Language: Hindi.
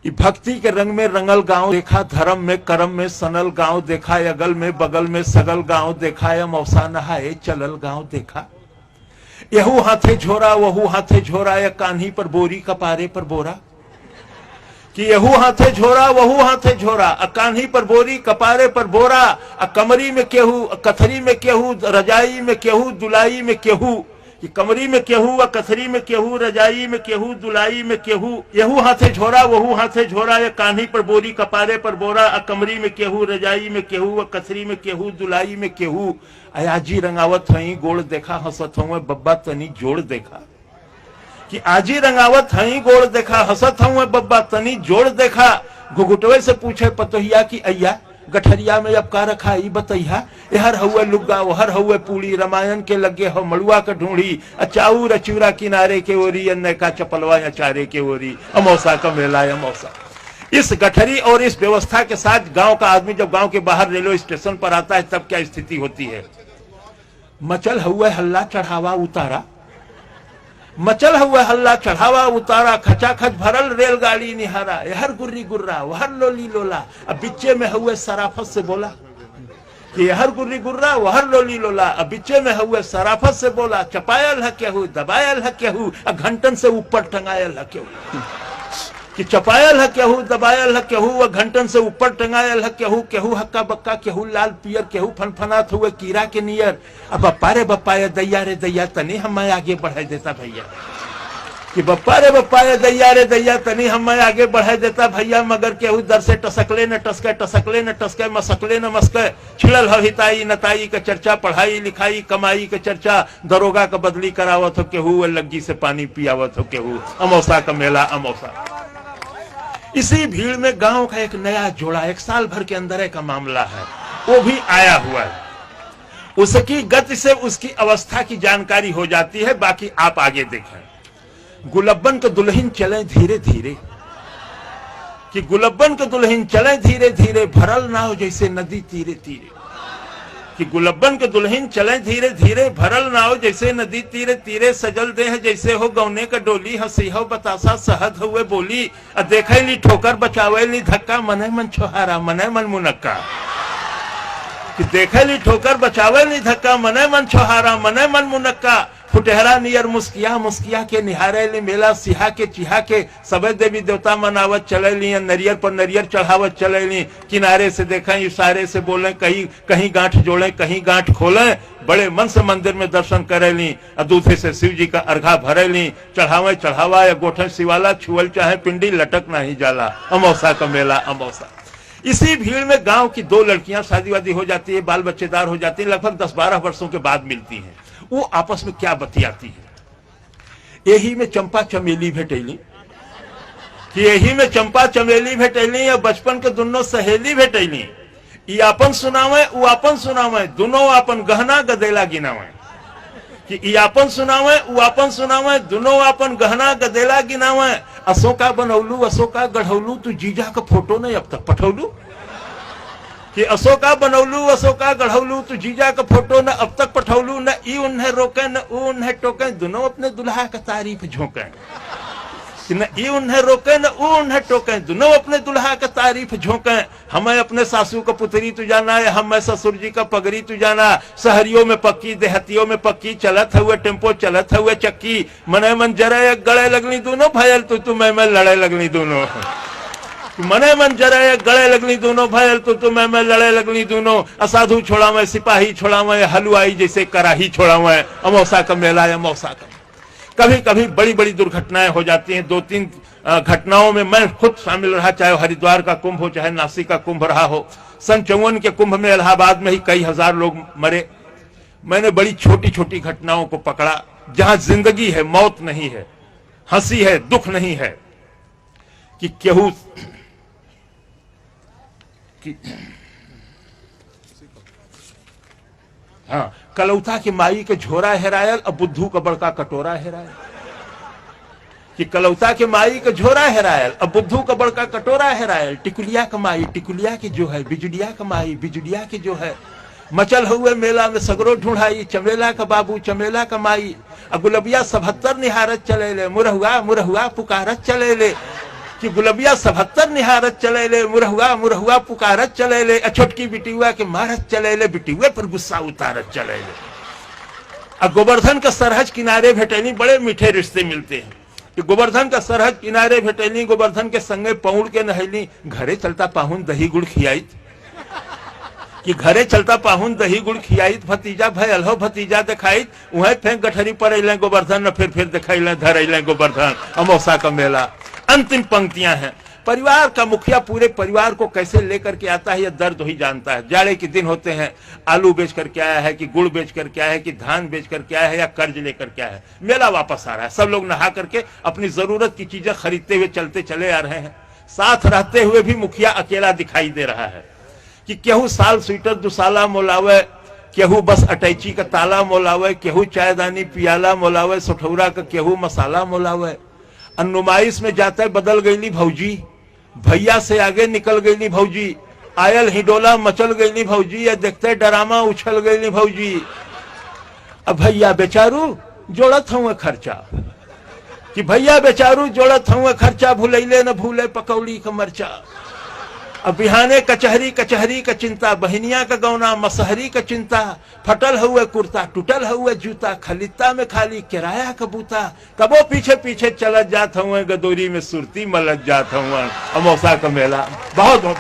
भक्ति के रंग में रंगल गांव देखा, धर्म में कर्म में सनल गांव देखा, अगल में बगल में सगल गांव देखा, या मौसा नहाए चलल गांव देखा। यहू हाथे झोरा वहू हाथे झोरा, या कान्ही पर बोरी कपारे पर बोरा। कि यहू हाथे झोरा वहू हाथे झोरा, कान्ही पर बोरी कपारे पर बोरा, कमरी में केहू कथरी में केहू, रजाई में केहू दुलाई में केहू। कि कमरी में केहू कथरी में केहू, रजाई में केहू दुलाई में केहू। यहू हाथे झोरा वहू हाथे झोरा, या कान्ही पर बोरी कपारे पर बोरा, कमरी में केहू रजाई में केहू, कथरी में केहू दुलाई में केहू। आजी रंगावत हई गोड़ देखा, हंसत हूँ बब्बा तनी जोड़ देखा। कि आजी रंगावत हई गोड़ देखा, हंसत हूँ बब्बा तनी जोड़ देखा। घुघुटवे से पूछे पतोहिया की अय्या, गठरिया में अब का रखा ई बतैया। एहर हुए लुग्गा ओहर हुए पूड़ी, रामायण के लगे हो मड़ुआ का ढूंढी। अचाऊ रचूरा किनारे के ओरी, अन्य का चपलवा अचारे के ओरी। अमौसा का मेला अमौसा। इस गठरी और इस व्यवस्था के साथ गांव का आदमी जब गांव के बाहर रेलवे स्टेशन पर आता है तब क्या स्थिति होती है। मचल हुए हल्ला चढ़ावा उतारा, मचल हुआ हल्ला चढ़ावा उतारा, खचाखच भरल रेलगाड़ी निहारा। हर गुर्री गुर्रा वहर लोली लोला, अब बिच्चे में हुए सराफत से बोला। कि हर गुर्री गुर्रा वहर लोली लोला, अब बिच्चे में हुए सराफत से बोला। चपायल है केहू दबायल है केहू, घंटन से ऊपर टंगायल है केहू। कि चपायल है केहू दबायल है केहू, घंटन से ऊपर टंगायल है केहू। केहू हक्का बक्का केहू लाल पियर, केहू फनफनात हुए कीड़ा के नियर। अब बप्पा रे बप्पा ये दैया रे दैया, तनी हमें आगे बढ़ा देता भैया। कि बप्पा रे बप्पा ये दैया रे दैया, तनी हमें आगे बढ़ा देता भैया। मगर केहू दर से टसकले न टसके, टसकले न टसके, मसकले न मस्के। छिड़ल हिताई नताई का चर्चा, पढ़ाई लिखाई कमाई का चर्चा। दरोगा का बदली करावत हो केहू, लग्गी से पानी पियावत हो केहू। अमौसा का मेला अमौसा। इसी भीड़ में गांव का एक नया जोड़ा, एक साल भर के अंदर का मामला है, वो भी आया हुआ है। उसकी गति से उसकी अवस्था की जानकारी हो जाती है। बाकी आप आगे देखें। गुलब्बन के दुल्हन चले धीरे धीरे। कि गुलब्बन के दुल्हन चले धीरे धीरे, भरल नाव जैसे नदी तीरे तीरे। कि गुलब्बन के दुल्हन चले धीरे धीरे, भरल नाव जैसे नदी तीरे तीरे। सजल देह जैसे हो गौने का डोली, हंसी हो बतासा सहद हुए बोली। देखे ली ठोकर बचावे ली धक्का, मने मन छोहारा मने मन मुनक्का। कि देखे ली ठोकर बचावे ली धक्का, मने मन छोहारा मने मन मुनक्का। फुटहरा नियर मुस्किया मुस्किया के निहारे ली मेला, सिहा के चिहा के सबे देवी देवता मनावत चले ली। नरियर पर नरियर चढ़ावत चले ली। किनारे से देखें इशारे से बोलें, कहीं कहीं गांठ जोड़ें कहीं गांठ खोलें। बड़े मन से मंदिर में दर्शन करे ली। दूसरे से शिव जी का अर्घा भरे ली। चढ़ावे चढ़ावा या गोठन शिवाला, छुअल चाहे पिंडी लटक नहीं जाला। अमौसा का मेला अमौसा। इसी भीड़ में गांव की दो लड़कियां शादी वादी हो जाती है, बाल बच्चेदार हो जाती है। लगभग 10-12 वर्षों के बाद मिलती हैं। वो आपस में क्या बतियाती है। यही में चंपा चमेली भेटैली। कि यही में चंपा चमेली भेटैली, या बचपन के दोनों सहेली भेटैली। ई आपन सुनावे उ आपन सुनावे, दोनों आपन गहना गदेला गिनावे। कि ई आपन सुनावे उ आपन सुनावे, दोनों आपन गहना गदेला गिनावे। अशोका बनौलू अशोका गढ़ौलू, तू जीजा का फोटो नहीं अब तक पठौलू। कि अशोका बनौलू अशोका गढ़ौलू, तू जीजा का फोटो न अब तक पठौलू। न ई उन्हें रोके न ऊ उन्हें टोके, दोनों अपने दुल्हा का तारीफ झोंके। न ई उन्हें रोके न ऊ उन्हें टोके, दोनों अपने दुल्हा का तारीफ झोंके। हमें अपने सासू का पुतरी तू जाना है, हमें ससुर जी का पगड़ी तू जाना। शहरियों में पक्की देहतियों में पक्की, चलत हुए टेम्पो चलत हुए चक्की। मने मन जरे गले लगनी दोनों, भयल तू मैं लड़े लगनी दोनों। मने मन जरे गले लगनी दोनों, भयल तू मैं लड़े लगनी दोनों। असाधु छोड़ावे सिपाही छोड़ावे, हलवाई जैसे कराही छोड़ावे। अमौसा का मेला अमौसा का। कभी कभी बड़ी बड़ी दुर्घटनाएं हो जाती हैं। 2-3 घटनाओं में मैं खुद शामिल रहा, चाहे हरिद्वार का कुंभ हो चाहे नासिक का कुंभ रहा हो। सन 54 के कुंभ में इलाहाबाद में ही कई हजार लोग मरे। मैंने बड़ी छोटी छोटी घटनाओं को पकड़ा, जहां जिंदगी है मौत नहीं है, हंसी है दुख नहीं है। कि केहू हाँ, कलौता के माई के झोरा हेरायल, अब बुद्धू का बड़का कटोरा हेरायल। कि कलौता के माई के झोरा हेरायल, अब बुद्धू का बड़का कटोरा हेरायल। टिकुलिया का माई टिकुलिया की जो है, बिजुलिया का माई बिजुलिया की जो है। मचल हुए मेला में सगरो ढूंढाई, चमेला का बाबू चमेला का माई। गुलबिया 77 निहारत चले ले, मुरहुआ मुरहुआ पुकारत चले ले। कि गुलबिया 77 निहारत चले ले, मुरहुआ मुरहुआ पुकारत चले ले, छोटकी बिटिया के मारत चले ले, बिटिया पर गुस्सा उतारत चले ले। अब गोवर्धन का सरहज किनारे भेटैनी, बड़े मीठे रिश्ते मिलते हैं कि गोवर्धन का सरहज किनारे भेटैनी, गोवर्धन के संगे पौड़ के नहैली, घरे चलता पाहुन दही गुड़ खियाई, कि घरे चलता पाहुन दही गुड़ खियाई, भतीजा भयल हो भतीजा दिखाई, वहीं फेंक गठरी पर अल गोवर्धन, न फिर दिखाई धर अल गोवर्धन, अमौसा का मेला। अंतिम पंक्तियां हैं। परिवार का मुखिया पूरे परिवार को कैसे लेकर के आता है, यह दर्द ही जानता है। जाड़े के दिन होते हैं, आलू बेच करके आया है कि गुड़ बेच करके आया है कि धान बेच करके आया है या कर्ज लेकर के आया है, मेला वापस आ रहा है। सब लोग नहा करके अपनी जरूरत की चीजें खरीदते हुए चलते चले आ रहे हैं। साथ रहते हुए भी मुखिया अकेला दिखाई दे रहा है कि केहू साल स्वेटर दुसाला मोलावे, केहू बस अटैची का ताला मोलावे, केहू चायदानी पियाला मोलावे, सठौरा का केहू मसाला मोलावे। नुमाइश में जाते बदल गईली भौजी, भैया से आगे निकल गईली भौजी, आयल हिडोला मचल गईली भौजी, या देखते डरामा उछल गईली भौजी। अब भैया बेचारू जोड़त हूँ खर्चा, कि भैया बेचारू जोड़त हूँ खर्चा, भूलैले न भूले पकौड़ी का मरचा। अब बिहाने कचहरी कचहरी का चिंता, बहनिया का गौना मसहरी का चिंता, फटल हुए कुर्ता टूटल हुए जूता, खलिता में खाली किराया का बूता, कबो पीछे पीछे चलत जात हुए, गदोरी में सुरती मलत जात हुआ, अमौसा का मेला। बहुत बहुत